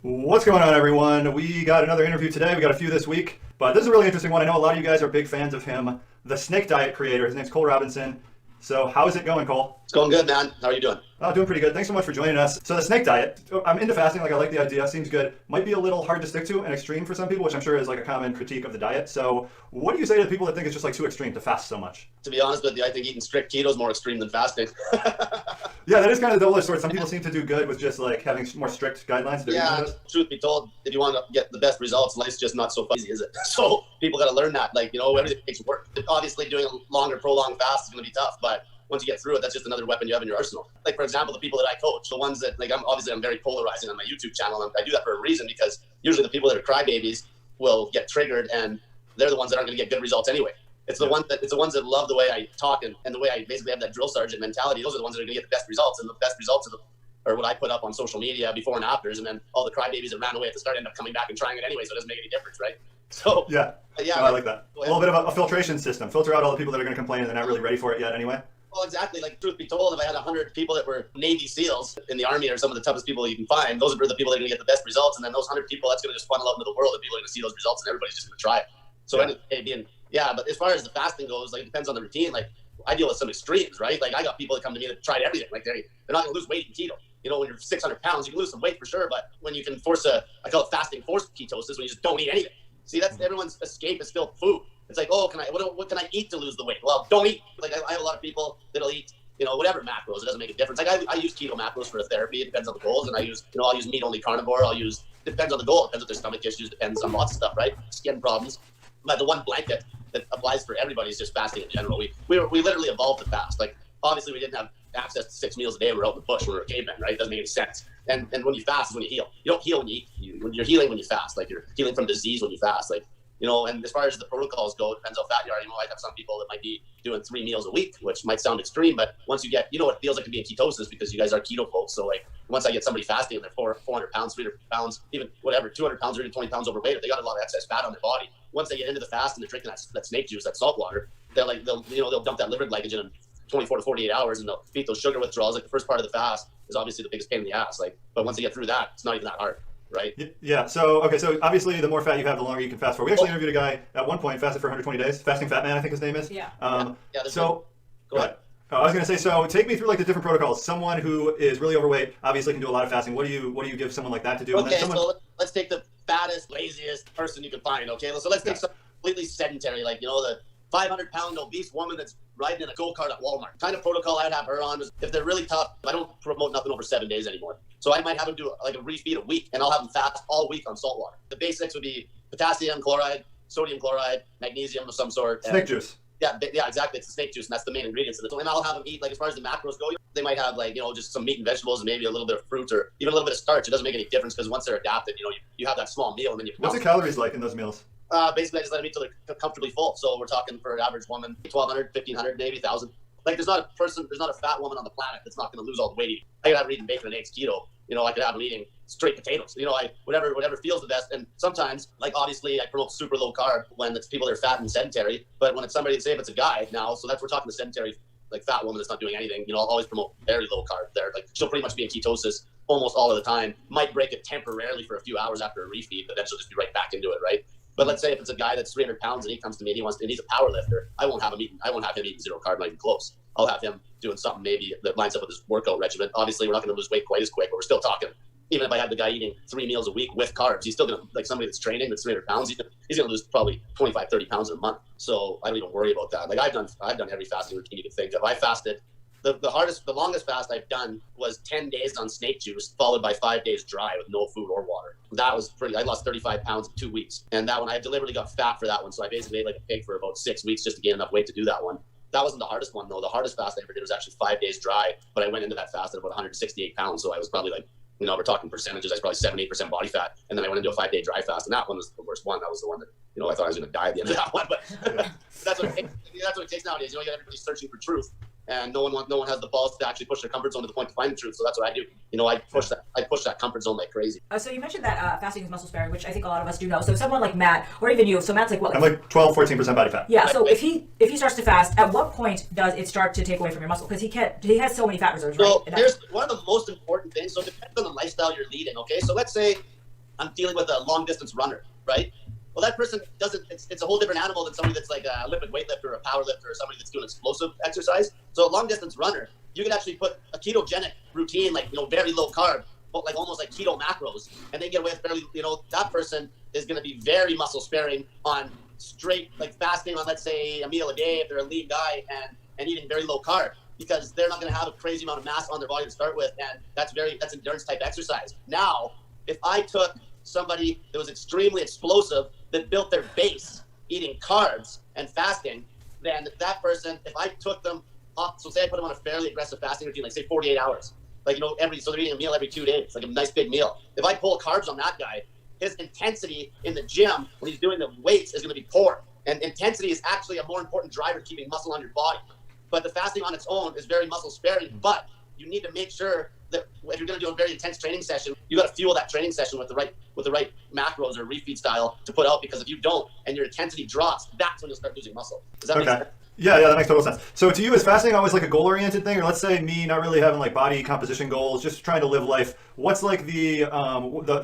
What's going on, everyone? We got another interview today. We got a few this week, but this is a really interesting one. I know a lot of you guys are big fans of him, the Snake Diet creator. His name's Cole Robinson. So how is it going, Cole? It's going good, man. How are you doing? Oh, doing pretty good. Thanks so much for joining us. So the Snake Diet, I'm into fasting. I like the idea. Seems good. Might be a little hard to stick to and extreme for some people, which I'm sure is a common critique of the diet. So what do you say to the people that think it's just too extreme to fast so much? To be honest with you, I think eating strict keto is more extreme than fasting. Yeah, that is kind of the double-edged sword. Some people seem to do good with just having more strict guidelines. Yeah, truth be told, if you want to get the best results, life's just not so easy, is it? So people got to learn that. Everything takes work. Obviously, doing a longer, prolonged fast is going to be tough, but once you get through it, that's just another weapon you have in your arsenal. For example, the people that I coach, the ones that, I'm very polarizing on my YouTube channel, and I do that for a reason, because usually the people that are crybabies will get triggered, and they're the ones that aren't going to get good results anyway. It's the ones that love the way I talk and the way I basically have that drill sergeant mentality. Those are the ones that are going to get the best results, and the best results are what I put up on social media before and afters, and then all the crybabies that ran away at the start end up coming back and trying it anyway, so it doesn't make any difference, right? So yeah, I like that. A little bit of a filtration system. Filter out all the people that are going to complain and they're not really ready for it yet anyway. Well, exactly. Truth be told, if I had 100 people that were Navy SEALs in the Army or some of the toughest people you can find, those are the people that are going to get the best results. And then those 100 people, that's going to just funnel out into the world, and people are going to see those results, and everybody's just going to try it. So, but as far as the fasting goes, it depends on the routine. I deal with some extremes, right? I got people that come to me that tried everything. They're not going to lose weight in keto. When you're 600 pounds, you can lose some weight for sure. But when you can I call it fasting forced ketosis, when you just don't eat anything. See, that's everyone's escape is still food. It's what can I eat to lose the weight? Well, don't eat. I have a lot of people that'll eat, whatever macros. It doesn't make a difference. I use keto macros for a therapy. It depends on the goals. And I'll use meat-only carnivore. Depends on the goal. It depends on their stomach issues. Depends on lots of stuff, right? Skin problems. But the one blanket that applies for everybody is just fasting in general. We literally evolved to fast. Obviously, we didn't have access to 6 meals a day. We were out in the bush when we were cavemen, right? It doesn't make any sense. And when you fast is when you heal. You don't heal when you eat. You're healing when you fast. You're healing from disease when you fast. And as far as the protocols go, it depends how fat you are. I have some people that might be doing 3 meals a week, which might sound extreme, but once you get, what it feels like to be in ketosis, because you guys are keto folks. So once I get somebody fasting and they're 400 pounds, 300 pounds, even whatever, 200 pounds or even 20 pounds overweight, if they got a lot of excess fat on their body, once they get into the fast and they're drinking that snake juice, that salt water, they'll dump that liver glycogen in 24 to 48 hours, and they'll beat those sugar withdrawals. The first part of the fast is obviously the biggest pain in the ass. But once they get through that, it's not even that hard. Right. Yeah. So obviously the more fat you have, the longer you can fast for. We actually interviewed a guy at one point fasted for 120 days. Fasting Fat Man, I think his name is. Yeah. So go ahead. I was going to say, so take me through the different protocols. Someone who is really overweight obviously can do a lot of fasting. What do you give someone like that to do? Okay. So let's take the fattest, laziest person you can find. Okay. So let's take something completely sedentary, the 500-pound obese woman that's riding in a go-kart at Walmart. Kind of protocol I'd have her on was, if they're really tough, I don't promote nothing over 7 days anymore. So I might have them do a refeed a week, and I'll have them fast all week on salt water. The basics would be potassium chloride, sodium chloride, magnesium of some sort. Snake juice. Yeah, exactly. It's the snake juice, and that's the main ingredients. And I'll have them eat, as far as the macros go, they might have just some meat and vegetables and maybe a little bit of fruit or even a little bit of starch. It doesn't make any difference, because once they're adapted, you have that small meal, and then you. What's the calories like in those meals? Basically, I just let them eat till they're comfortably full. So we're talking for an average woman, 1,200, 1,500, maybe 1,000. There's not a fat woman on the planet that's not going to lose all the weight eating. I could have her eating bacon and eggs keto. I could have them eating straight potatoes. Whatever feels the best. And sometimes, obviously, I promote super low carb when it's people that are fat and sedentary. But when it's somebody, say if it's a guy now, so we're talking the sedentary, fat woman that's not doing anything. I'll always promote very low carb there. She'll pretty much be in ketosis almost all of the time. Might break it temporarily for a few hours after a refeed, but then she'll just be right back into it, right? But let's say if it's a guy that's 300 pounds and he comes to me and he's a power lifter, I won't have him eating zero carb, not even close. I'll have him doing something maybe that lines up with his workout regimen. Obviously, we're not going to lose weight quite as quick, but we're still talking. Even if I had the guy eating 3 meals a week with carbs, he's still going to, somebody that's training that's 300 pounds, he's going to lose probably 25, 30 pounds in a month. So I don't even worry about that. I've done every fasting routine you can think of. I fasted. The longest fast I've done was 10 days on snake juice, followed by 5 days dry with no food or water. That was I lost 35 pounds in 2 weeks. And that one, I deliberately got fat for that one. So I basically ate like a pig for about 6 weeks just to gain enough weight to do that one. That wasn't the hardest one, though. The hardest fast I ever did was actually 5 days dry. But I went into that fast at about 168 pounds. So I was probably we're talking percentages. I was probably 7-8% body fat. And then I went into a 5-day dry fast. And that one was the worst one. That was the one that, I thought I was going to die at the end of that one. But that's what it takes nowadays. You got everybody searching for truth. And no one has the balls to actually push their comfort zone to the point to find the truth. So that's what I do. I push that comfort zone like crazy. So you mentioned that fasting is muscle sparing, which I think a lot of us do know. So someone like Matt, or even you, so Matt's what? I'm 12-14% body fat. Yeah. So if he starts to fast, at what point does it start to take away from your muscle? Because he has so many fat reserves. So right? here's one of the most important things. So it depends on the lifestyle you're leading. Okay. So let's say I'm dealing with a long distance runner, right? Well, that person doesn't, it's a whole different animal than somebody that's like a Olympic weightlifter or a power lifter or somebody that's doing explosive exercise. So a long distance runner, you can actually put a ketogenic routine, like, very low carb, but like almost like keto macros, and they get away with fairly, that person is going to be very muscle sparing on straight, like fasting on, let's say, a meal a day if they're a lean guy and eating very low carb, because they're not going to have a crazy amount of mass on their body to start with. And that's endurance type exercise. Now, if I took somebody that was extremely explosive that built their base eating carbs and fasting, then that person, if I took them up, so say I put them on a fairly aggressive fasting routine, like say 48 hours, like, so they're eating a meal every 2 days, like a nice big meal. If I pull carbs on that guy, his intensity in the gym when he's doing the weights is going to be poor. And intensity is actually a more important driver to keeping muscle on your body. But the fasting on its own is very muscle sparing, but you need to make sure that if you're going to do a very intense training session, you got to fuel that training session with the right macros or refeed style to put out, because if you don't and your intensity drops, that's when you'll start losing muscle. Does that make sense? Yeah, that makes total sense. So to you, is fasting always like a goal-oriented thing, or let's say me not really having like body composition goals, just trying to live life? What's like the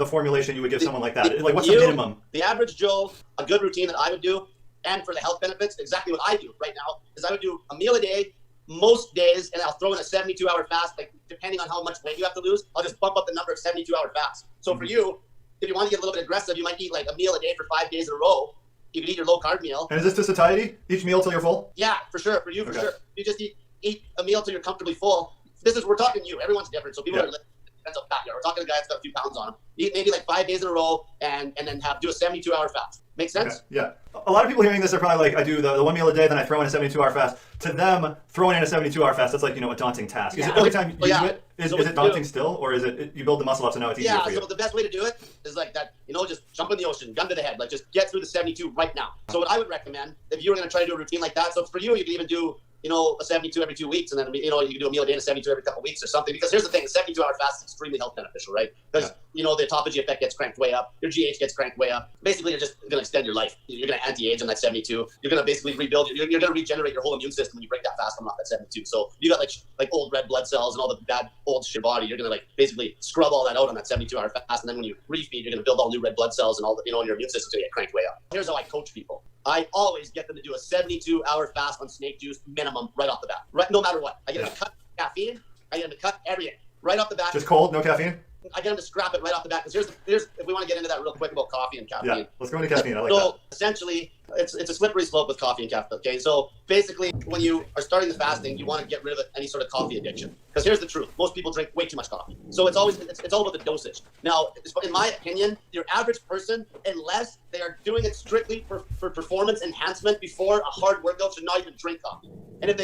formulation you would give someone like that? Like, what's the minimum? The average Joe, a good routine that I would do, and for the health benefits, exactly what I do right now is I would do a meal a day most days, and I'll throw in a 72-hour fast. Like, depending on how much weight you have to lose, I'll just bump up the number of 72-hour fasts. So for you, if you want to get a little bit aggressive, you might eat like a meal a day for 5 days in a row. You can eat your low carb meal. And is this to satiety? Each meal till you're full? Yeah, for sure. For you, for sure. You just eat a meal till you're comfortably full. We're talking you. Everyone's different. So people are, depends how fat you are. We're talking a guy that's got a few pounds on him. Eat maybe like 5 days in a row and then do a 72-hour fast. Make sense? Okay. Yeah. A lot of people hearing this are probably like, I do the one meal a day, then I throw in a 72-hour fast. To them, throwing in a 72-hour fast, that's like, a daunting task. Is it every time you do it? Is it daunting still? Or is it you build the muscle up so now it's easier for you? Yeah, so the best way to do it is like that, just jump in the ocean, gun to the head. Like, just get through the 72 right now. So what I would recommend, if you were going to try to do a routine like that, so for you, you could even do a 72 every 2 weeks, and then you can do a meal a day and a 72 every couple weeks or something. Because here's the thing: the 72-hour fast is extremely health beneficial, right? Because the autophagy effect gets cranked way up, your GH gets cranked way up. Basically, you're just going to extend your life. You're going to anti-age on that 72. You're going to basically rebuild. You're going to regenerate your whole immune system when you break that fast from off that 72. So you got like old red blood cells and all the bad old shit body. You're going to basically scrub all that out on that 72-hour fast, and then when you refeed, you're going to build all new red blood cells and all the and your immune system's going to get cranked way up. Here's how I coach people. I always get them to do a 72-hour fast on snake juice minimum right off the bat. Right, no matter what. I get them to cut caffeine. I get them to cut everything right off the bat. Just cold, no caffeine? I get them to scrap it right off the bat. Because here's if we want to get into that real quick about coffee and caffeine. Yeah, let's go into caffeine. I like that. Essentially, it's a slippery slope with coffee and caffeine. Okay, so basically, when you are starting the fasting, you want to get rid of any sort of coffee addiction. Because here's the truth: most people drink way too much coffee. So it's all about the dosage. Now, in my opinion, your average person, unless they are doing it strictly for performance enhancement before a hard workout, should not even drink coffee. And if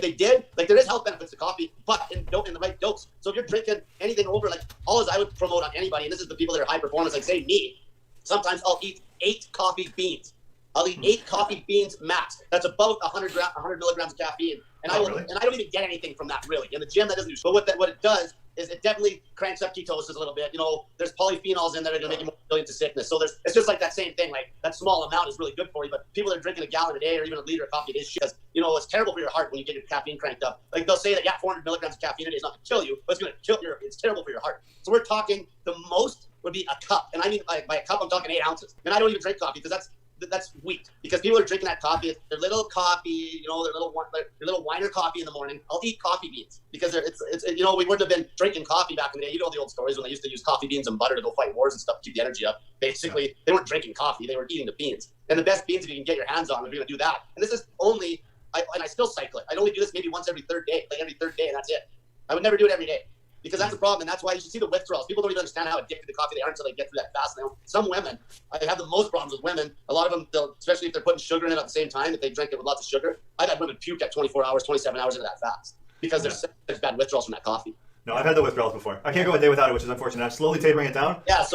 they did, like, there is health benefits to coffee, but in the right dose. So if you're drinking anything over, like, all I would promote on anybody, and this is the people that are high performance, like say me, sometimes I'll eat 8 coffee beans. I'll eat 8 coffee beans max. That's about 100 milligrams of caffeine. And I don't even get anything from that, really. In the gym, that doesn't do. But what it does is it definitely cranks up ketosis a little bit. There's polyphenols in there that are going to make you more resilient to sickness. So it's just like that same thing. Like, that small amount is really good for you. But people that are drinking a gallon a day or even a liter of coffee, it is shit. It's terrible for your heart when you get your caffeine cranked up. Like, they'll say that 400 milligrams of caffeine a day is not going to kill you, but it's going to kill it's terrible for your heart. So we're talking the most would be a cup, and I mean by a cup I'm talking 8 ounces. And I don't even drink coffee because that's weak. Because people are drinking that coffee, their little coffee, their little whiner coffee in the morning. I'll eat coffee beans because we wouldn't have been drinking coffee back in the day. You know the old stories when they used to use coffee beans and butter to go fight wars and stuff to keep the energy up. Basically, they weren't drinking coffee; they were eating the beans. And the best beans, if you can get your hands on, if you're going to do that. And this is only, and I still cycle it. I'd only do this maybe once every third day, and that's it. I would never do it every day. Because that's the problem, and that's why you should see the withdrawals. People don't even understand how addicted to coffee they are until they get through that fast. Now, some women, I have the most problems with women. A lot of them, especially if they're putting sugar in it at the same time, if they drink it with lots of sugar. I've had women puke at 24 hours, 27 hours into that fast because there's such bad withdrawals from that coffee. No, I've had the withdrawals before. I can't go a day without it, which is unfortunate. I'm slowly tapering it down. Yeah,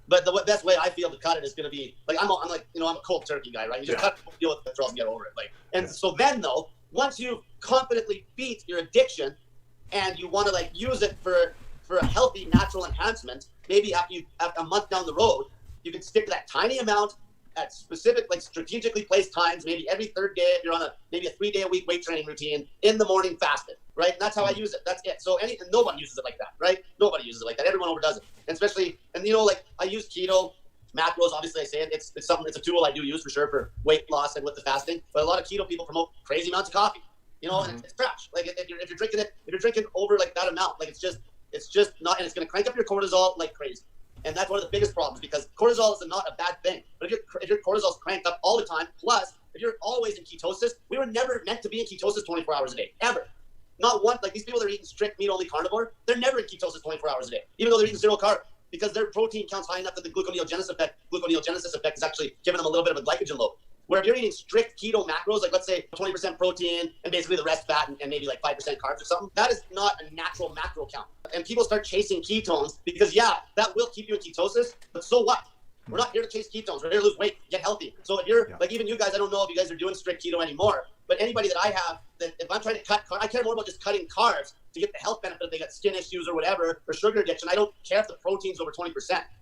but the best way I feel to cut it is going to be, like, I'm a cold turkey guy, right? You just cut it, deal with the withdrawals and get over it. So then, though, once you confidently beat your addiction and you want to, use it for a healthy natural enhancement, maybe after a month down the road, you can stick to that tiny amount at specific, like strategically placed times, maybe every third day if you're on maybe a 3-day-a-week weight training routine in the morning fasted, right? And that's how I use it. That's it. So and no one uses it like that, right? Nobody uses it like that. Everyone overdoes it. And especially, and like I use keto macros. Obviously I say it's something, it's a tool I do use for sure for weight loss and with the fasting, but a lot of keto people promote crazy amounts of coffee, and it's trash. Like if you're drinking over like that amount, like it's just not, and it's going to crank up your cortisol like crazy. And that's one of the biggest problems, because cortisol is not a bad thing. But if your cortisol is cranked up all the time, plus if you're always in ketosis, we were never meant to be in ketosis 24 hours a day, ever. Not one, like these people that are eating strict meat-only carnivore, they're never in ketosis 24 hours a day, even though they're eating zero carb, because their protein count's high enough that the gluconeogenesis effect is actually giving them a little bit of a glycogen load. Where if you're eating strict keto macros, like let's say 20% protein and basically the rest fat and maybe like 5% carbs or something, that is not a natural macro count. And people start chasing ketones because that will keep you in ketosis, but so what? We're not here to chase ketones. We're here to lose weight, get healthy. So if you're like, even you guys, I don't know if you guys are doing strict keto anymore, but anybody that I have, that if I'm trying to cut carbs, I care more about just cutting carbs to get the health benefit if they got skin issues or whatever, or sugar addiction. I don't care if the protein's over 20%,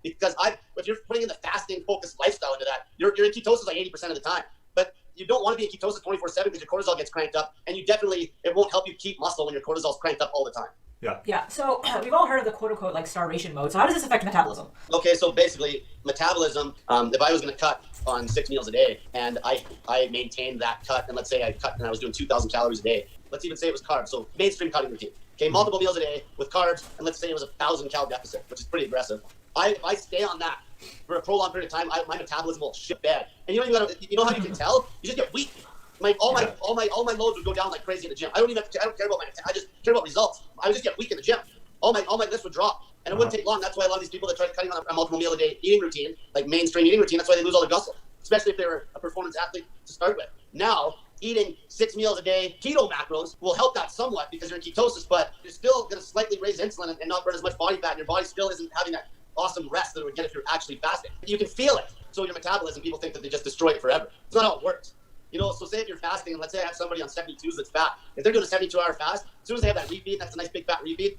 because if you're putting in the fasting focused lifestyle into that, you're in ketosis like 80% of the time. But you don't want to be in ketosis 24/7 because your cortisol gets cranked up, and it won't help you keep muscle when your cortisol's cranked up all the time. Yeah. So we've all heard of the quote unquote like starvation mode. So how does this affect metabolism? Okay, so basically metabolism, if I was going to cut on 6 meals a day and I maintained that cut, and let's say I cut and I was doing 2,000 calories a day, let's even say it was carbs, so mainstream cutting routine. Okay, multiple meals a day with carbs, and let's say it was 1,000 cal deficit, which is pretty aggressive. If I stay on that for a prolonged period of time, my metabolism will shit bad. And you know how you can tell? You just get weak. All my loads would go down like crazy in the gym. I don't care about I just care about results. I would just get weak in the gym. All my lifts would drop, and it wouldn't take long. That's why a lot of these people that try cutting on a multiple meal a day eating routine, like mainstream eating routine, that's why they lose all their muscle, especially if they were a performance athlete to start with. Now, eating 6 meals a day keto macros will help that somewhat because you're in ketosis, but you're still going to slightly raise insulin and not burn as much body fat, and your body still isn't having that awesome rest that it would get if you're actually fasting. You can feel it. So your metabolism, people think that they just destroy it forever. It's not how it works. So say if you're fasting, and let's say I have somebody on 72s that's fat. If they're doing a 72-hour fast, as soon as they have that refeed, that's a nice big fat refeed,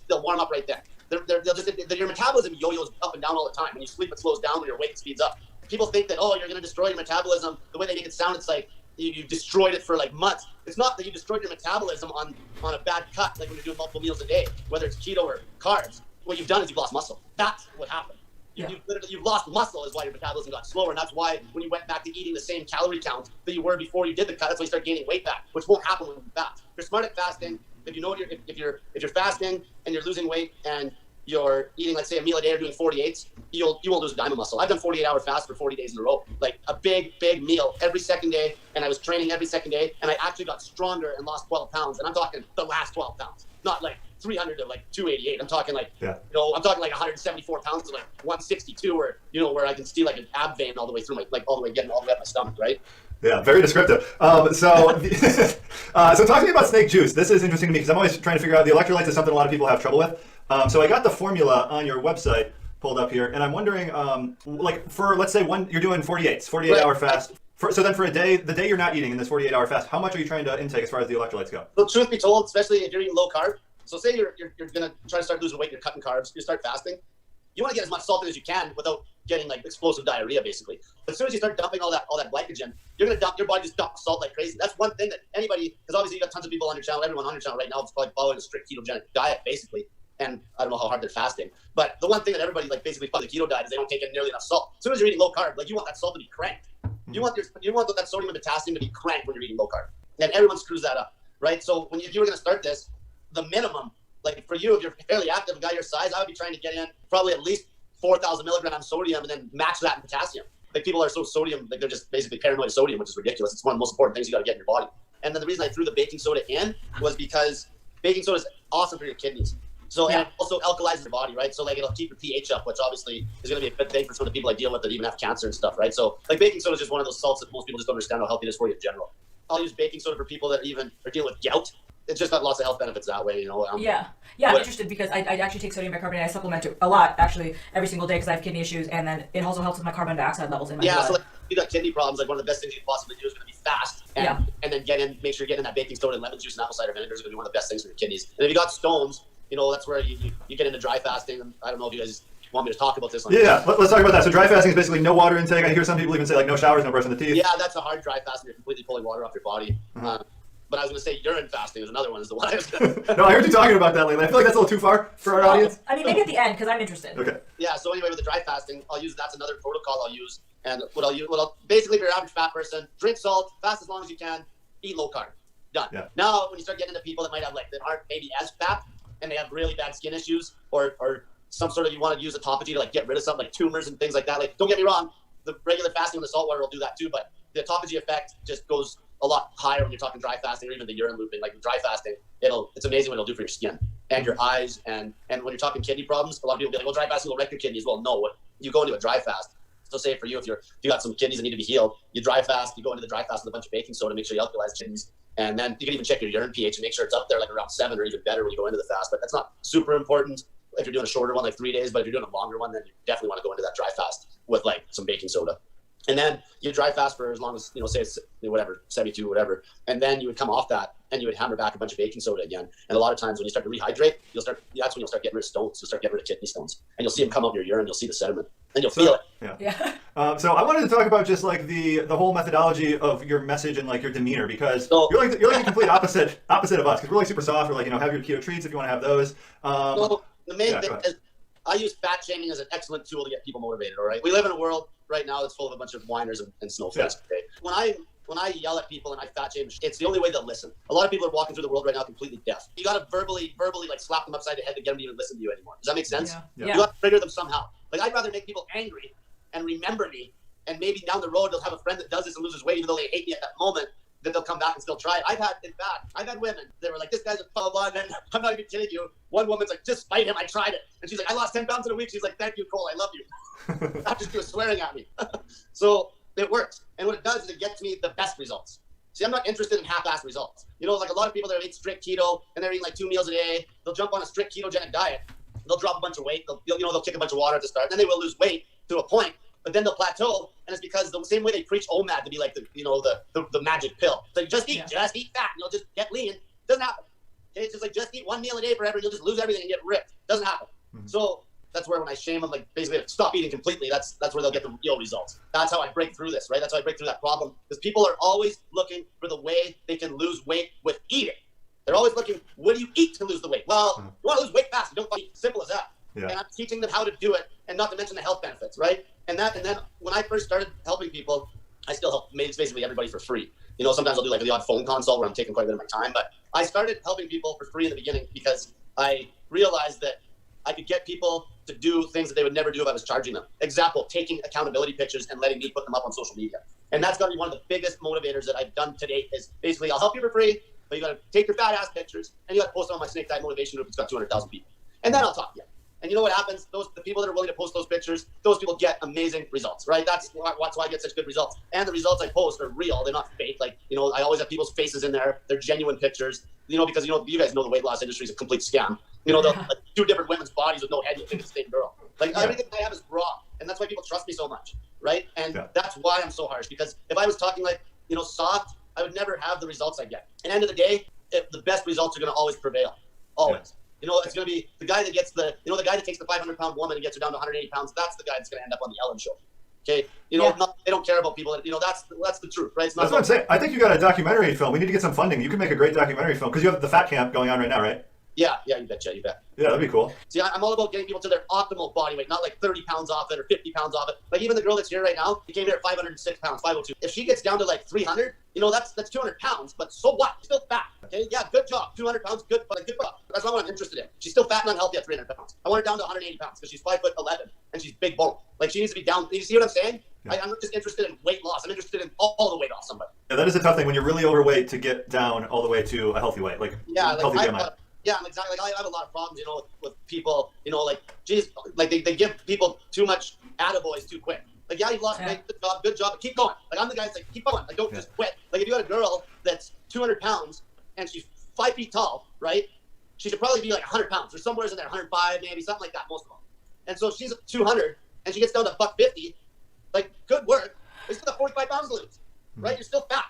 they'll warm up right there. Your metabolism yo-yos up and down all the time. When you sleep, it slows down. When you're awake, it speeds up. People think that, you're going to destroy your metabolism. The way they make it sound, it's like you destroyed it for like months. It's not that you destroyed your metabolism on a bad cut, like when you're doing multiple meals a day, whether it's keto or carbs. What you've done is you've lost muscle. That's what happened. You've lost muscle is why your metabolism got slower, and that's why when you went back to eating the same calorie count that you were before you did the cut, that's why you start gaining weight back, which won't happen when you fast. If you're smart at fasting, if you know if you're fasting and you're losing weight and you're eating, let's say, a meal a day or doing 48s, you won't lose a dime of muscle. I've done 48-hour fast for 40 days in a row, like a big meal every second day, and I was training every second day, and I actually got stronger and lost 12 pounds, and I'm talking the last 12 pounds, not like 300 to like 288. I'm talking like, I'm talking like 174 pounds to like 162, where I can see like an ab vein all the way through all the way up my stomach, right? Yeah, very descriptive. So talk to me about snake juice. This is interesting to me because I'm always trying to figure out the electrolytes is something a lot of people have trouble with. So I got the formula on your website pulled up here, and I'm wondering, for let's say you're doing 48-hour fast. So then for a day, the day you're not eating in this 48-hour fast, how much are you trying to intake as far as the electrolytes go? So truth be told, especially if you're eating low carb, so say you're going to try to start losing weight, you're cutting carbs, you start fasting, you want to get as much salt in as you can without getting like explosive diarrhea, basically. But as soon as you start dumping all that glycogen, your body just dumps salt like crazy. That's one thing that anybody, because obviously you got tons of people on your channel, everyone on your channel right now is probably following a strict ketogenic diet, basically. And I don't know how hard they're fasting. But the one thing that everybody basically follows the keto diet is they don't take in nearly enough salt. As soon as you're eating low carb, you want that salt to be cranked. You want that sodium and potassium to be cranked when you're eating low carb. And everyone screws that up, right? So if you were going to start this, the minimum, like for you, if you're fairly active, a guy your size, I would be trying to get in probably at least 4,000 milligrams sodium and then match that in potassium. Like people are so sodium, like they're just basically paranoid of sodium, which is ridiculous. It's one of the most important things you got to get in your body. And then the reason I threw the baking soda in was because baking soda is awesome for your kidneys. So and it also alkalizes your body, right? So like it'll keep your pH up, which obviously is going to be a good thing for some of the people I deal with that even have cancer and stuff, right? So like baking soda is just one of those salts that most people just don't understand how healthy it is for you in general. I'll use baking soda for people that even are dealing with gout. It's just got lots of health benefits that way, I'm interested because I actually take sodium bicarbonate. I supplement it a lot, actually, every single day because I have kidney issues, and then it also helps with my carbon dioxide levels in my blood. So like, if you got kidney problems, like one of the best things you can possibly do is going to be fast, and then make sure you're getting that baking soda and lemon juice and apple cider vinegar is going to be one of the best things for your kidneys. And if you got stones, that's where you get into dry fasting. And I don't know if you guys want me to talk about this? Yeah, let's talk about that. So dry fasting is basically no water intake. I hear some people even say like no showers, no brushing the teeth. Yeah, that's a hard dry fast. You're completely pulling water off your body. But I was going to say urine fasting is another one. Is the one I was gonna... No, I heard you talking about that lately. I feel like that's a little too far for our audience. I mean, maybe at the end because I'm interested. Okay. Yeah. So anyway, with the dry fasting, that's another protocol I'll use. And basically, if you're an average fat person, drink salt, fast as long as you can, eat low carb. Done. Yeah. Now, when you start getting into people that that aren't maybe as fat and they have really bad skin issues or some sort of, you want to use autophagy to like get rid of something like tumors and things like that. Like, don't get me wrong, the regular fasting with the salt water will do that too, but the autophagy effect just goes a lot higher when you're talking dry fasting or even the urine looping. Like with dry fasting, it's amazing what it'll do for your skin and your eyes. And when you're talking kidney problems, a lot of people be like, well, dry fasting will wreck your kidneys. Well, no, you go into a dry fast. So say for you, if you got some kidneys that need to be healed, you dry fast, you go into the dry fast with a bunch of baking soda, make sure you alkalize kidneys. And then you can even check your urine pH and make sure it's up there like around 7 or even better when you go into the fast. But that's not super important if you're doing a shorter one, like 3 days. But if you're doing a longer one, then you definitely want to go into that dry fast with like some baking soda. And then you dry fast for as long as, say it's whatever, 72, whatever. And then you would come off that and you would hammer back a bunch of baking soda again. And a lot of times when you start to rehydrate, that's when you'll start getting rid of stones. You'll start getting rid of kidney stones. And you'll see them come out in your urine. You'll see the sediment. And you'll feel it. Yeah. So I wanted to talk about just like the whole methodology of your message and like your demeanor, because you're like the complete opposite of us, because we're like super soft. We're like, have your keto treats if you want to have those. So the main thing is I use fat shaming as an excellent tool to get people motivated. All right. We live in a world right now that's full of a bunch of whiners and snowflakes. Okay? When I yell at people and I fat shame, it's the only way they'll listen. A lot of people are walking through the world right now completely deaf. You got to verbally like slap them upside the head to get them to even listen to you anymore. Does that make sense? Yeah. You got to trigger them somehow. Like I'd rather make people angry and remember me, and maybe down the road they'll have a friend that does this and loses weight, even though they hate me at that moment, that they'll come back and still try it. I've had women that were like, this guy's a blah, blah, blah, and I'm not even kidding you. One woman's like, just fight him, I tried it. And she's like, I lost 10 pounds in a week. She's like, thank you, Cole, I love you. After she was swearing at me. So it works. And what it does is it gets me the best results. See, I'm not interested in half-assed results. Like a lot of people that eat strict keto and they're eating like 2 meals a day, they'll jump on a strict ketogenic diet. They'll drop a bunch of weight. They'll kick a bunch of water at the start. Then they will lose weight to a point, but then they'll plateau. And it's because the same way they preach OMAD to be like the magic pill. It's like, just eat fat and you'll just get lean. Doesn't happen. Okay? It's just like, just eat 1 meal a day forever and you'll just lose everything and get ripped. Doesn't happen. Mm-hmm. So that's where when I shame them, like basically stop eating completely, that's where they'll get the real results. That's how I break through this, right? That's how I break through that problem. Because people are always looking for the way they can lose weight with eating. They're always looking, what do you eat to lose the weight? Well, you want to lose weight fast, you don't eat. Simple as that. Yeah. And I'm teaching them how to do it, and not to mention the health benefits, right? And then when I first started helping people, I still help basically everybody for free. Sometimes I'll do like the odd phone consult where I'm taking quite a bit of my time, but I started helping people for free in the beginning because I realized that I could get people to do things that they would never do if I was charging them. Example, taking accountability pictures and letting me put them up on social media. And that's got to be one of the biggest motivators that I've done to date is basically I'll help you for free, but you got to take your fat ass pictures and you got to post them on my Snake Diet Motivation group. It's got 200,000 people. And then I'll talk to you. And you know what happens? The people that are willing to post those pictures, those people get amazing results, right? That's why I get such good results. And the results I post are real. They're not fake. Like, I always have people's faces in there. They're genuine pictures, because, you guys know the weight loss industry is a complete scam. Like 2 different women's bodies with no head, you think it's the same girl. Like, everything I have is raw. And that's why people trust me so much, right? And that's why I'm so harsh. Because if I was talking like, soft, I would never have the results I get. At the end of the day, the best results are going to always prevail. Always. It's going to be the guy that gets the guy that takes the 500-pound woman and gets her down to 180 pounds. That's the guy that's going to end up on the Ellen show. Okay, they don't care about people. That's the truth, right? That's what I'm saying. I think you got a documentary film. We need to get some funding. You could make a great documentary film because you have the fat camp going on right now, right? Yeah, you betcha, you bet. Yeah, that'd be cool. See, I'm all about getting people to their optimal body weight, not like 30 pounds off it or 50 pounds off it. Like even the girl that's here right now, she came here at 506 pounds, 502. If she gets down to like 300, that's 200 pounds, but so what? She's still fat. Okay, yeah, good job. 200 pounds, good, but good job. That's not what I'm interested in. She's still fat and unhealthy at 300 pounds. I want her down to 180 pounds because she's 5'11" and she's big bone. Like she needs to be down. You see what I'm saying? Yeah. I'm not just interested in weight loss. I'm interested in all the weight off somebody. Yeah, that is a tough thing when you're really overweight to get down all the way to a healthy weight. Healthy BMI. Yeah, exactly. Like I have a lot of problems, with people, like they give people too much attaboys too quick. Like, yeah, you lost weight, good job, but keep going. Like I'm the guy that's like, keep going. Like don't just quit. Like if you got a girl that's 200 pounds and she's 5 feet tall, right? She should probably be like 100 pounds or somewhere in there, 105 maybe, something like that, most of them. And so if she's 200 and she gets down to $150, like good work. They still got 45 pounds to lose, right? You're still fat.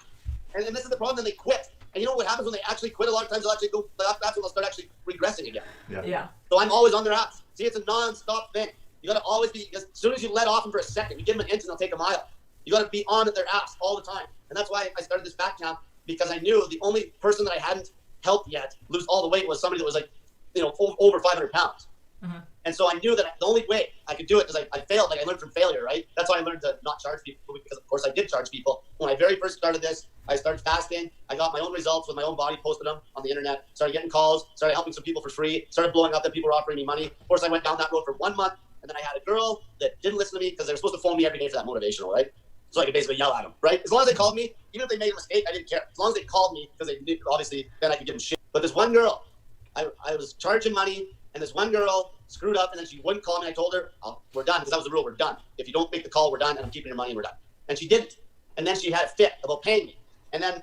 And this is the problem, then they quit. And you know what happens when they actually quit? A lot of times they'll actually go, that's when they'll start actually regressing again. Yeah. So I'm always on their ass. See, it's a non-stop thing. You got to always be, as soon as you let off them for a second, you give them an inch and they'll take a mile. You got to be on at their ass all the time. And that's why I started this fat camp, because I knew the only person that I hadn't helped yet lose all the weight was somebody that was like, over 500 pounds. Mm-hmm. And so I knew that the only way I could do it, because I failed, like I learned from failure, right? That's why I learned to not charge people, because of course I did charge people. When I very first started this, I started fasting. I got my own results with my own body, posted them on the internet, started getting calls, started helping some people for free, started blowing up that people were offering me money. Of course, I went down that road for 1 month, and then I had a girl that didn't listen to me because they were supposed to phone me every day for that motivational, right? So I could basically yell at them, right? As long as they called me, even if they made a mistake, I didn't care. As long as they called me, because they knew, obviously, then I could give them shit. But this one girl, I was charging money, and this one girl screwed up, and then she wouldn't call me. I told her, we're done, because that was the rule, we're done. If you don't make the call, we're done, and I'm keeping your money, and we're done. And she didn't. And then she had a fit about paying me. And then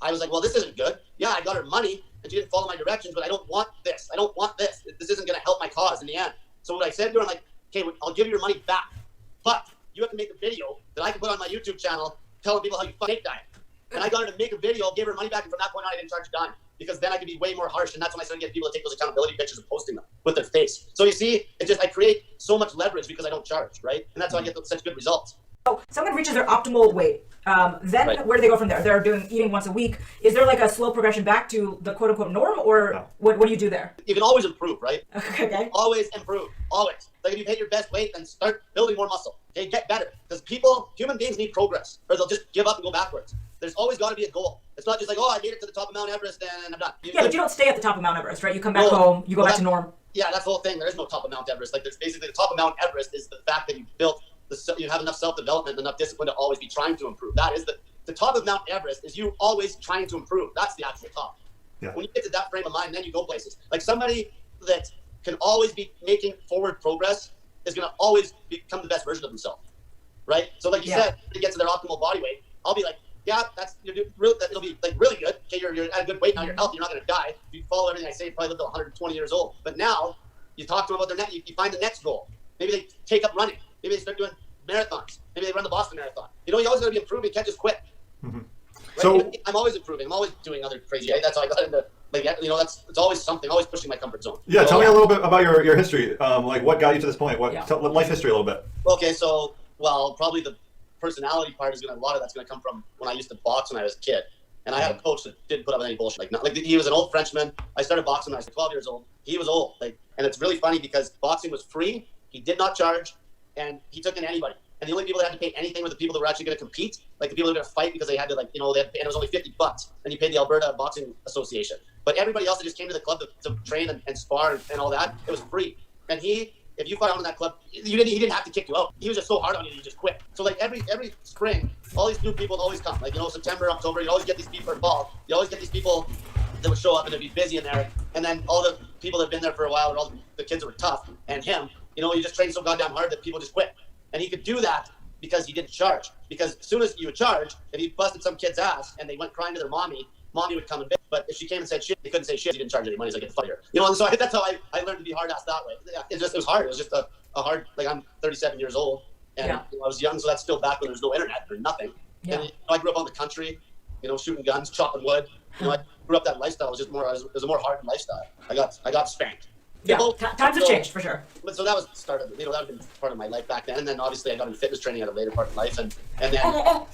I was like, well, this isn't good. Yeah, I got her money, and she didn't follow my directions, but I don't want this. I don't want this. This isn't going to help my cause in the end. So what I said to her, I'm like, okay, I'll give you your money back, but you have to make a video that I can put on my YouTube channel telling people how you snake diet. And I got her to make a video, gave her money back, and from that point on, I didn't charge a dime, because then I could be way more harsh, and that's when I started getting people to take those accountability pictures and posting them with their face. So you see, I create so much leverage because I don't charge, right? And that's how I get such good results. So someone reaches their optimal weight. Then Right. where do they go from there? They're eating once a week. Is there like a slow progression back to the quote unquote norm, or No. what do you do there? You can always improve, right? Okay. Always improve, always. Like if you hit your best weight, then start building more muscle. Okay, get better. Because human beings need progress, or they'll just give up and go backwards. There's always got to be a goal. It's not just like, I made it to the top of Mount Everest and I'm done. Yeah, but you don't stay at the top of Mount Everest, right? You come back No. home, you go Well, back to norm. Yeah, that's the whole thing. There is no top of Mount Everest. Like there's basically the top of Mount Everest is the fact that you built, you have enough self-development, enough discipline to always be trying to improve. That is the top of Mount Everest is you always trying to improve. That's the actual top. Yeah. When you get to that frame of mind, then you go places. Like somebody that can always be making forward progress is going to always become the best version of themselves, right? So like you said, when they get to their optimal body weight, I'll be like, yeah, it'll be like really good. Okay, you're at a good weight now, you're healthy, you're not going to die. If you follow everything I say, you probably live to 120 years old. But now you talk to them about you find the next goal. Maybe they take up running. Maybe they start doing marathons. Maybe they run the Boston Marathon. You always got to be improving. You can't just quit. Mm-hmm. Right? So I'm always improving. I'm always doing other crazy. That's how I got into it's always something. Always pushing my comfort zone. yeah, tell me a little bit about your history. Like what got you to this point? Yeah. Life history a little bit. Okay, so probably the personality part a lot of that's gonna come from when I used to box when I was a kid. And I had a coach that didn't put up with any bullshit. He was an old Frenchman. I started boxing when I was 12 years old. He was old. And it's really funny because boxing was free. He did not charge, and he took in anybody. And the only people that had to pay anything were the people that were actually going to compete, like the people that were going to fight because they had to, and it was only $50. And you paid the Alberta Boxing Association. But everybody else that just came to the club to train and spar and all that, it was free. And if you fought out in that club, he didn't have to kick you out. He was just so hard on you that you just quit. So every spring, all these new people would always come. September, October, you always get these people, or fall, you always get these people that would show up and they'd be busy in there. And then all the people that have been there for a while, or all the kids that were tough, and him, you just train so goddamn hard that people just quit. And he could do that because he didn't charge. Because as soon as you would charge, if he busted some kid's ass and they went crying to their mommy would come and bitch. But if she came and said shit, they couldn't say shit. He didn't charge any money. He's like, get the fuck here. And so that's how I learned to be hard ass that way. It was hard. It was just a hard, I'm 37 years old and I was young. So that's still back when there's no internet or nothing. Yeah. And I grew up on the country, shooting guns, chopping wood. I grew up that lifestyle. It was a more hardened lifestyle. I got spanked. Yeah, times have changed for sure. But so that was started. That had been part of my life back then. And then obviously I got into fitness training at a later part of life, and then I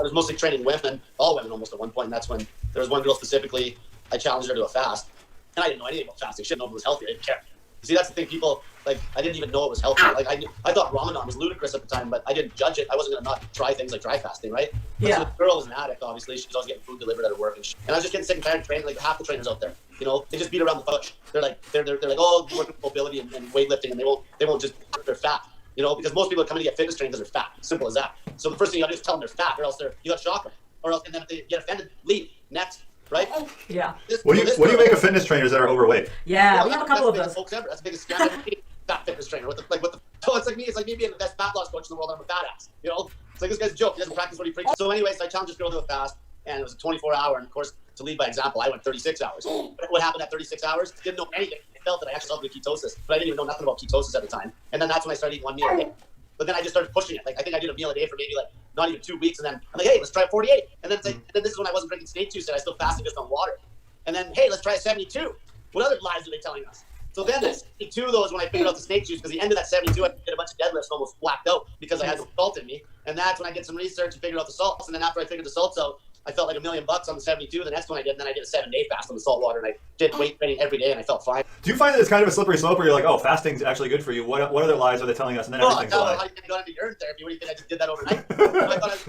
was mostly training women, all women almost at one point. And that's when there was one girl specifically. I challenged her to a fast, and I didn't know anything about fasting. She didn't know if it was healthy. I didn't care. See, that's the thing. People I didn't even know it was healthy. I thought Ramadan was ludicrous at the time, but I didn't judge it. I wasn't gonna not try things like dry fasting, right? Yeah. So the girl was an addict. Obviously, she was always getting food delivered at her work, and I was just getting sick and tired of training. Like half the trainers out there, they just beat around the bush. They're like, oh, you work with mobility and weightlifting, and they won't just, they're fat. Because most people are coming to get fitness training because they're fat. Simple as that. So the first thing you gotta do is tell them they're fat, or else you gotta shock them, or else, and then if they get offended, leave. Next. Right? Yeah. What do you make of fitness trainers that are overweight? Yeah, we have a couple of those. Folks ever. That's the biggest scam ever. Fat fitness trainer. So it's like me. It's like me being the best fat loss coach in the world. I'm a fat ass. It's like this guy's a joke. He doesn't practice what he preaches. So anyways, I challenged this girl to a fast, and it was a 24-hour. And of course, to lead by example, I went 36 hours. But what happened at 36 hours? Didn't know anything. I felt that I actually fell into ketosis, but I didn't even know nothing about ketosis at the time. And then that's when I started eating one meal a day. But then I just started pushing it. I think I did a meal a day for maybe not even 2 weeks, and then I'm like, hey, let's try 48. And then this is when I wasn't drinking Snake Juice, and I still fasted just on water. And then, hey, let's try a 72. What other lies are they telling us? So then at 72, though, is when I figured out the snake juice, because the end of that 72, I did a bunch of deadlifts and almost whacked out because I had no salt in me. And that's when I did some research and figured out the salts. And then after I figured the salts out, I felt like $1 million on the 72. The next one I did, and then I did a 7-day fast on the salt water, and I did weight training every day, and I felt fine. Do you find that it's kind of a slippery slope where you're like, oh, fasting's actually good for you? What other lies are they telling us? And then everything's a lie. How do you got into urine therapy? What do you think I just did that overnight?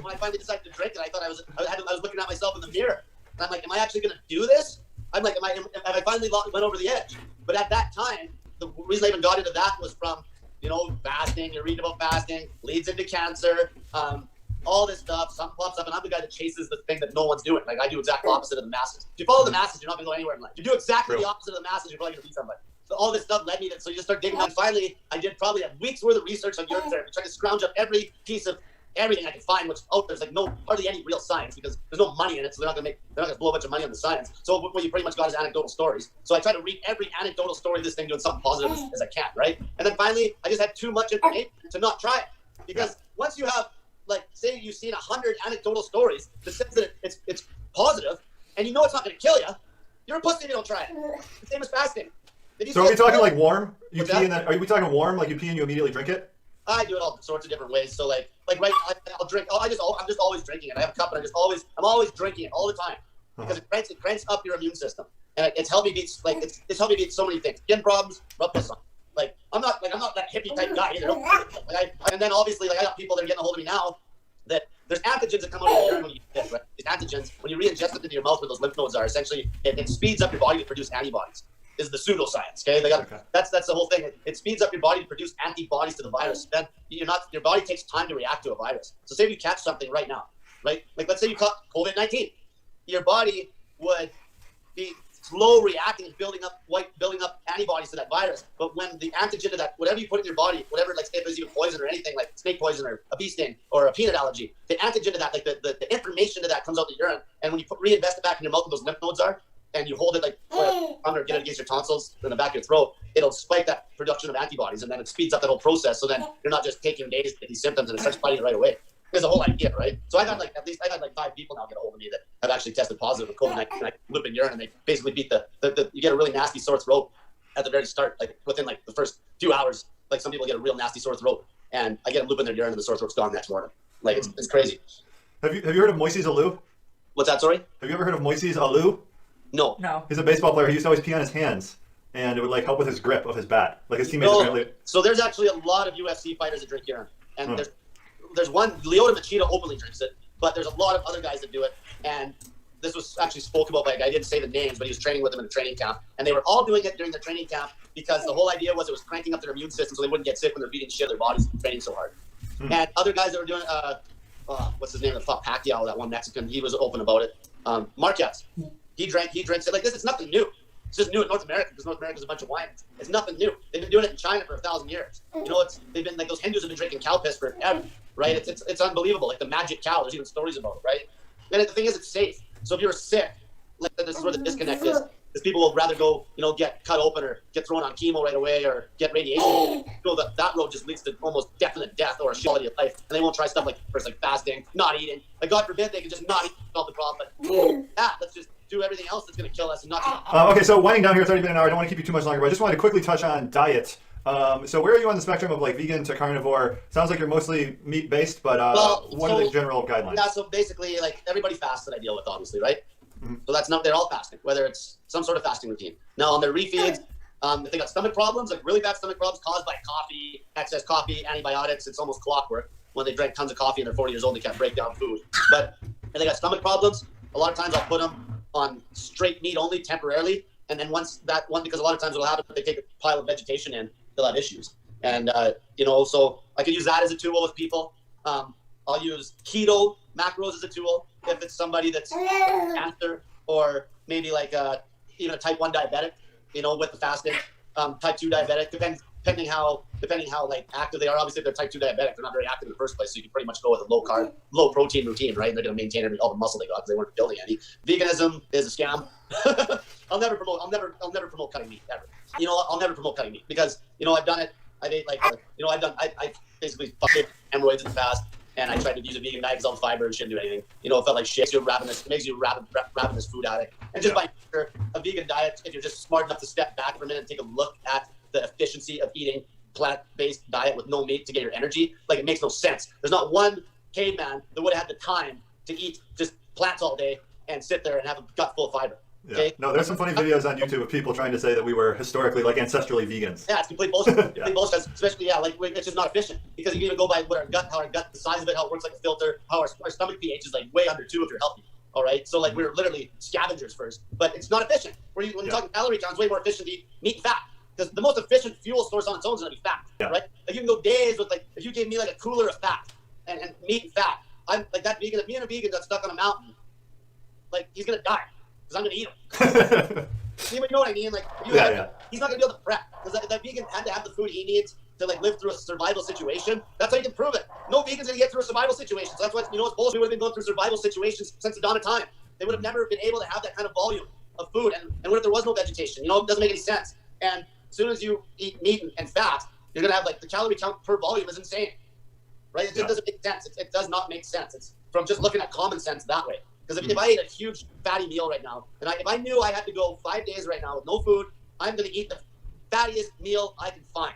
When I finally decided to drink it, I thought I was looking at myself in the mirror. And I'm like, am I actually going to do this? I'm like, have I finally went over the edge? But at that time, the reason I even got into that was from, fasting. You're reading about fasting, leads into cancer, all this stuff. Something pops up, and I'm the guy that chases the thing that no one's doing. Like, I do exactly opposite of the masses. If you follow the masses, you're not going to go anywhere in life. If you do exactly the opposite of the masses, you're probably going to be somebody. So all this stuff led me to, so you just start digging. And finally, I did probably a week's worth of research on urine therapy, trying to scrounge up every piece of everything I could find, which there's like hardly any real science because there's no money in it, so they're not gonna blow a bunch of money on the science. So what you pretty much got is anecdotal stories. So I try to read every anecdotal story of this thing doing something positive as I can, right? And then finally, I just had too much information to not try it, because once you have, like, say you've seen 100 anecdotal stories that says that it's positive, and you know it's not gonna kill you, you're a pussy if you don't try it. The same as fasting. So are we talking like warm? You pee and then are we talking warm, like you pee and you immediately drink it? I do it all sorts of different ways. So like right, I'll drink. I'm just always drinking it. I have a cup, and I'm always drinking it all the time because it cranks up your immune system, and it's helped me beat it's helped me beat so many things. Skin problems, rub this on. Like I'm not that hippie type guy either. And then obviously I got people that are getting a hold of me now that there's antigens that come out of your urine when you eat, right? These antigens, when you re-ingest them into your mouth where those lymph nodes are, essentially it speeds up your body to produce antibodies. Is the pseudoscience, okay? That's the whole thing. It speeds up your body to produce antibodies to the virus. Then your body takes time to react to a virus. So say if you catch something right now, right? Like let's say you caught COVID-19, your body would be slow reacting, building up antibodies to that virus. But when the antigen to that, whatever you put in your body, whatever, like say if there's even poison or anything like snake poison or a bee sting or a peanut allergy, the antigen to that, like the information to that comes out the urine, and when you reinvest it back in your mouth where those lymph nodes are, and you hold it like under, get it against your tonsils in the back of your throat, it'll spike that production of antibodies, and then it speeds up that whole process. So then you're not just taking days to get these symptoms, and it starts fighting right away. There's a whole idea, right? So I've had like 5 people now get a hold of me that have actually tested positive with COVID-19. I loop in urine, and they basically beat you get a really nasty sore throat at the very start, like within like the first few hours. Like some people get a real nasty sore throat, and I get them loop in their urine, and the sore throat's gone next morning. Like it's crazy. Have you heard of Moises Alou? What's that? Sorry? Have you ever heard of Moises Alou? No. He's a baseball player. He used to always pee on his hands, and it would like help with his grip of his bat. Like his teammates. So there's actually a lot of UFC fighters that drink urine, and there's one, Lyoto Machida openly drinks it, but there's a lot of other guys that do it. And this was actually spoken about by a guy. I didn't say the names, but he was training with them in a training camp, and they were all doing it during their training camp because the whole idea was it was cranking up their immune system so they wouldn't get sick when they're beating shit their bodies training so hard. And other guys that were doing what's his name? The fuck Pacquiao, that one Mexican. He was open about it. Marquez. He drinks it like this. It's nothing new. It's just new in North America because North America's a bunch of wines. It's nothing new. They've been doing it in China for 1,000 years. They've been like those Hindus have been drinking cow piss forever, right? It's unbelievable. Like the magic cow. There's even stories about it, right? And the thing is, it's safe. So if you're sick, like this is where the disconnect is. Because people will rather go, get cut open or get thrown on chemo right away or get radiation. That road just leads to almost definite death or a quality of life. And they won't try stuff like fasting, not eating. Like God forbid they can just not eat to solve the problem. But let's just do everything else that's going to kill us and not. Okay, so winding down here, 30 minutes an hour. I don't want to keep you too much longer, but I just wanted to quickly touch on diet. So where are you on the spectrum of like vegan to carnivore? Sounds like you're mostly meat based, but what are the general guidelines? Yeah, so basically, like everybody fasts that I deal with, obviously, right? So they're all fasting, whether it's some sort of fasting routine. Now on their refeeds, if they got stomach problems, like really bad stomach problems caused by coffee, excess coffee, antibiotics, it's almost clockwork. When they drank tons of coffee and they're 40 years old, they can't break down food. But if they got stomach problems, a lot of times I'll put them on straight meat only temporarily. And then because a lot of times what'll happen, if they take a pile of vegetation in, they'll have issues. And, so I could use that as a tool with people. I'll use keto macros as a tool if it's somebody that's cancer or maybe like even a type 1 diabetic, with the fasting. Type 2 diabetic, depending how like active they are. Obviously, if they're type 2 diabetic, they're not very active in the first place, so you can pretty much go with a low carb, low protein routine, right? And they're going to maintain all the muscle they got because they weren't building any. Veganism is a scam. I'll never promote cutting meat ever. I'll never promote cutting meat because I've done it. I've ate I basically fucked hemorrhoids in the past. And I tried to use a vegan diet because all the fiber and shouldn't do anything. It felt like shit. It makes you a ravenous food addict. And just by nature, a vegan diet, if you're just smart enough to step back for a minute and take a look at the efficiency of eating plant-based diet with no meat to get your energy, like it makes no sense. There's not one caveman that would have had the time to eat just plants all day and sit there and have a gut full of fiber. Yeah. Okay? No, there's some funny videos on YouTube of people trying to say that we were historically like ancestrally vegans. Yeah, it's complete bullshit. Complete bullshit. Especially, like it's just not efficient because you can even go by what how our gut, the size of it, how it works like a filter, how our stomach pH is like way under 2 if you're healthy. All right, so like we're literally scavengers first, but it's not efficient. When you're talking calorie count, it's way more efficient to eat meat and fat because the most efficient fuel source on its own is going to be fat, right? Like you can go days with like if you gave me like a cooler of fat and meat and fat, I'm like that vegan. If me and a vegan got stuck on a mountain, like he's gonna die because I'm gonna eat him. You know what I mean? Like he's not gonna be able to prep because that vegan had to have the food he needs to like live through a survival situation. That's how you can prove it. No vegan's gonna get through a survival situation. So that's why it's bullshit. We would have been going through survival situations since the dawn of time. They would have never been able to have that kind of volume of food. And what if there was no vegetation? It doesn't make any sense. And as soon as you eat meat and fat, you're gonna have like the calorie count per volume is insane, right? It just doesn't make sense. It does not make sense. It's from just looking at common sense that way. Because if I ate a huge fatty meal right now, and if I knew I had to go 5 days right now with no food, I'm going to eat the fattiest meal I can find.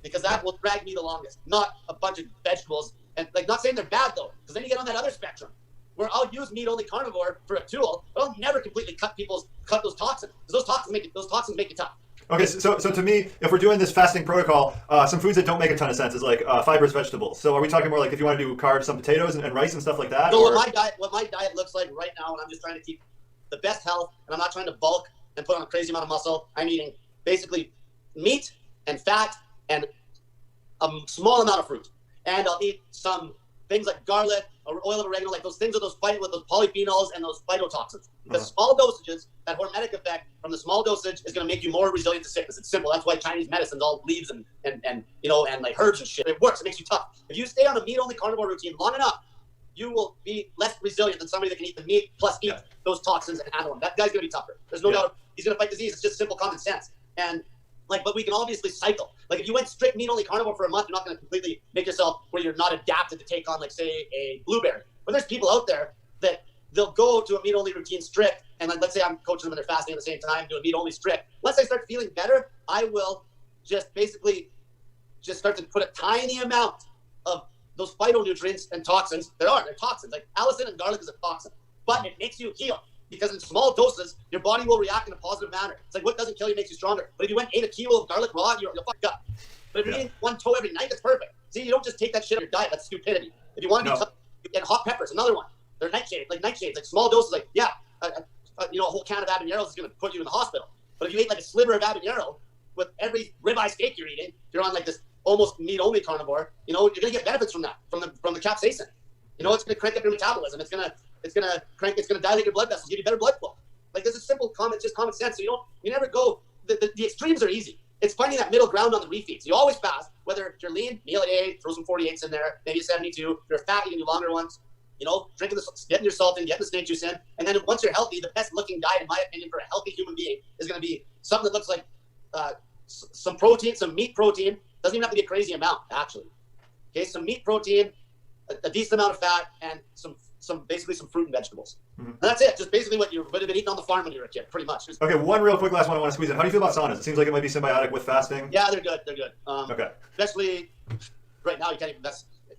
Because that will drag me the longest, not a bunch of vegetables. And like, not saying they're bad though, because then you get on that other spectrum where I'll use meat-only carnivore for a tool, but I'll never completely cut those toxins. Because those toxins make you tough. Okay, so to me, if we're doing this fasting protocol, some foods that don't make a ton of sense is like fibrous vegetables. So are we talking more like if you want to do carbs, some potatoes and rice and stuff like that? So what my diet looks like right now, and I'm just trying to keep the best health, and I'm not trying to bulk and put on a crazy amount of muscle. I'm eating basically meat and fat and a small amount of fruit, and I'll eat some things like garlic or oil of oregano, like those things with those polyphenols and those phytotoxins. Because small dosages, that hormetic effect from the small dosage is going to make you more resilient to sickness. It's simple. That's why Chinese medicine's all leaves and like herbs and shit. It works. It makes you tough. If you stay on a meat-only carnivore routine long enough, you will be less resilient than somebody that can eat the meat plus eat those toxins and handle them. That guy's going to be tougher. There's no doubt he's going to fight disease. It's just simple common sense. And but we can obviously cycle. Like if you went strict meat-only carnivore for a month, you're not going to completely make yourself where you're not adapted to take on, like, say, a blueberry. But there's people out there that they'll go to a meat-only routine strict, and like, let's say I'm coaching them and they're fasting at the same time, doing meat-only strict. Once I start feeling better, I will just basically just start to put a tiny amount of those phytonutrients and toxins. They're toxins. Like allicin and garlic is a toxin, but it makes you heal. Because in small doses, your body will react in a positive manner. It's like what doesn't kill you makes you stronger. But if you ate a kilo of garlic raw, you'll fuck up. But if you're eating one toe every night, that's perfect. See, you don't just take that shit out of your diet. That's stupidity. If you want to be tough, and hot peppers, another one. They're nightshades, like small doses. Like a whole can of habaneros is going to put you in the hospital. But if you ate like a sliver of habanero with every ribeye steak you're eating, you're on like this almost meat-only carnivore. You're going to get benefits from that, from the capsaicin. It's going to crank up your metabolism. It's going to dilate your blood vessels, give you better blood flow. Like this is simple, common sense. So you never go. The extremes are easy. It's finding that middle ground on the refeeds. You always fast, whether you're lean, meal at 8, throw some 48s in there, maybe 72. If you're fat, you can do longer ones. Getting your salt in, getting the snake juice in, and then once you're healthy, the best looking diet, in my opinion, for a healthy human being is going to be something that looks like some protein, some meat protein. Doesn't even have to be a crazy amount, actually. Okay, some meat protein, a decent amount of fat, and basically some fruit and vegetables. And that's it. Just basically what you would have been eating on the farm when you were a kid, pretty much. Okay, one real quick last one I want to squeeze in. How do you feel about saunas? It seems like it might be symbiotic with fasting. Yeah, they're good. Okay. Especially right now, you can't even.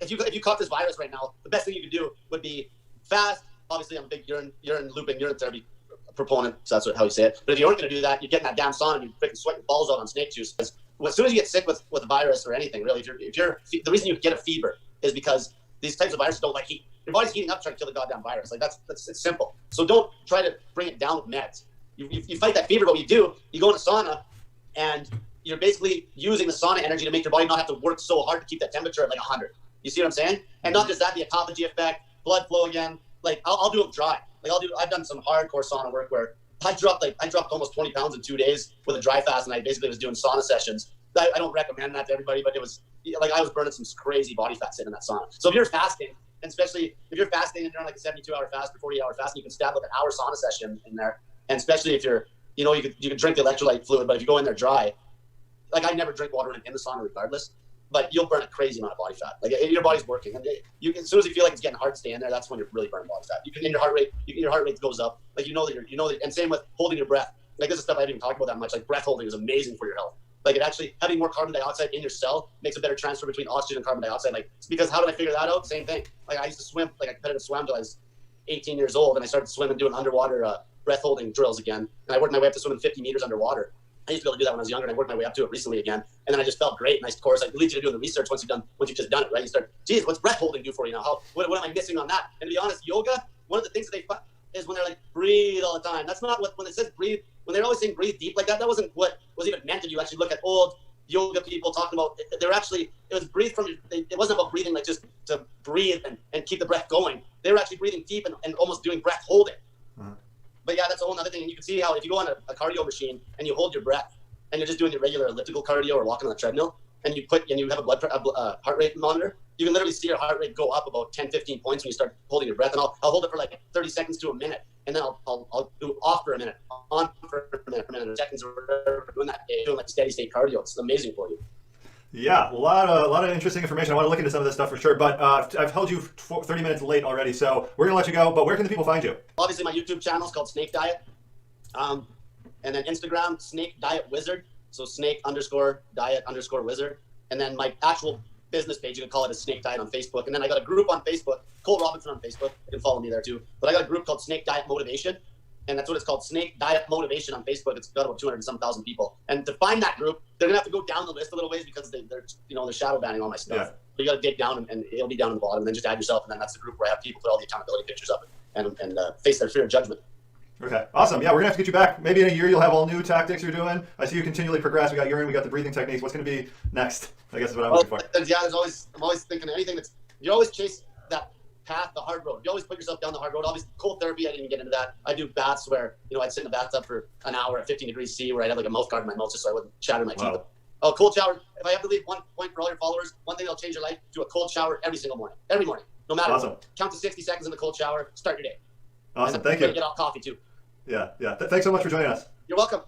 If you caught this virus right now, the best thing you could do would be fast. Obviously, I'm a big urine therapy proponent, so that's how you say it. But if you aren't going to do that, you're getting that damn sauna and you freaking sweat your balls out on snake juice. As soon as you get sick with a virus or anything, really, if you're the reason you get a fever is because these types of viruses don't like heat. Your body's heating up trying to kill the goddamn virus. Like that's it's simple. So don't try to bring it down with meds. You fight that fever, but what you do, you go in a sauna, and you're basically using the sauna energy to make your body not have to work so hard to keep that temperature at like 100. You see what I'm saying? And not just that, the autophagy effect, blood flow again. Like I'll do them dry. I've done some hardcore sauna work where I dropped almost 20 pounds in 2 days with a dry fast, and I basically was doing sauna sessions. I don't recommend that to everybody, but it was like I was burning some crazy body fat sitting in that sauna. So if you're fasting, and especially if you're fasting and you're on like a 72-hour fast or 48-hour fast, you can stab like an hour sauna session in there. And especially if you're, you can drink the electrolyte fluid, but if you go in there dry, like I never drink water in the sauna regardless. but you'll burn a crazy amount of body fat. Like your body's working, and as soon as you feel like it's getting hard to stay in there, that's when you're really burning body fat. You can, and your heart rate goes up. Like you know that, and same with holding your breath. Like this is stuff I didn't even talk about that much. Like breath holding is amazing for your health. Like it actually, having more carbon dioxide in your cell makes a better transfer between oxygen and carbon dioxide. Like it's because how did I figure that out? Same thing. Like I used to swim, like I competitive swam till I was 18 years old, and I started swimming, doing underwater breath holding drills again. And I worked my way up to swimming 50 meters underwater. I used to be able to do that when I was younger, and I worked my way up to it recently again. And then I just felt great. And of course, it leads you to doing the research once you've just done it, right? You start, geez, what's breath holding do for you now? What am I missing on that? And to be honest, yoga, one of the things that they is when they're like, breathe all the time. That's not when it says breathe, when they're always saying breathe deep like that, that wasn't what was even meant. If you actually look at old yoga people talking about, it was breathe from, it wasn't about breathing like just to breathe and keep the breath going. They were actually breathing deep and almost doing breath holding. Uh-huh. But yeah, that's a whole other thing. And you can see how if you go on a cardio machine and you hold your breath and you're just doing your regular elliptical cardio or walking on a treadmill, and you have a heart rate monitor, you can literally see your heart rate go up about 10, 15 points when you start holding your breath. And I'll hold it for like 30 seconds to a minute, and then I'll do off for a minute, on for a minute, seconds or whatever, doing that, doing like steady state cardio. It's amazing for you. Yeah, a lot of interesting information. I want to look into some of this stuff for sure, but I've held you 30 minutes late already, so we're going to let you go, but where can the people find you? Obviously, my YouTube channel is called Snake Diet, and then Instagram, Snake Diet Wizard, so snake_diet_wizard, and then my actual business page, you can call it a Snake Diet on Facebook, and then I got a group on Facebook, Cole Robinson on Facebook, you can follow me there too, but I got a group called Snake Diet Motivation, and that's what it's called, Snake Diet Motivation on Facebook. It's got about 200 and some thousand people. And to find that group, they're gonna have to go down the list a little ways because they're shadow banning all my stuff. Yeah. So you gotta dig down and it'll be down in the bottom, and then just add yourself, and then that's the group where I have people put all the accountability pictures up and face their fear of judgment. Okay, awesome. Yeah, we're gonna have to get you back. Maybe in a year you'll have all new tactics you're doing. I see you continually progress. We got urine, we got the breathing techniques. What's gonna be next? I guess is what I'm looking for. Yeah, I'm always thinking anything you always chase that path, the hard road. You always put yourself down the hard road. Obviously, cold therapy, I didn't even get into that. I do baths where, I'd sit in the bathtub for an hour at 15 degrees C where I'd have like a mouth guard in my mouth just so I wouldn't shatter my teeth. Oh, cold shower. If I have to leave one point for all your followers, one thing that'll change your life, do a cold shower every single morning. Every morning. No matter what. Count to 60 seconds in the cold shower, start your day. Awesome, thank you. Get off coffee too. Yeah. Thanks so much for joining us. You're welcome.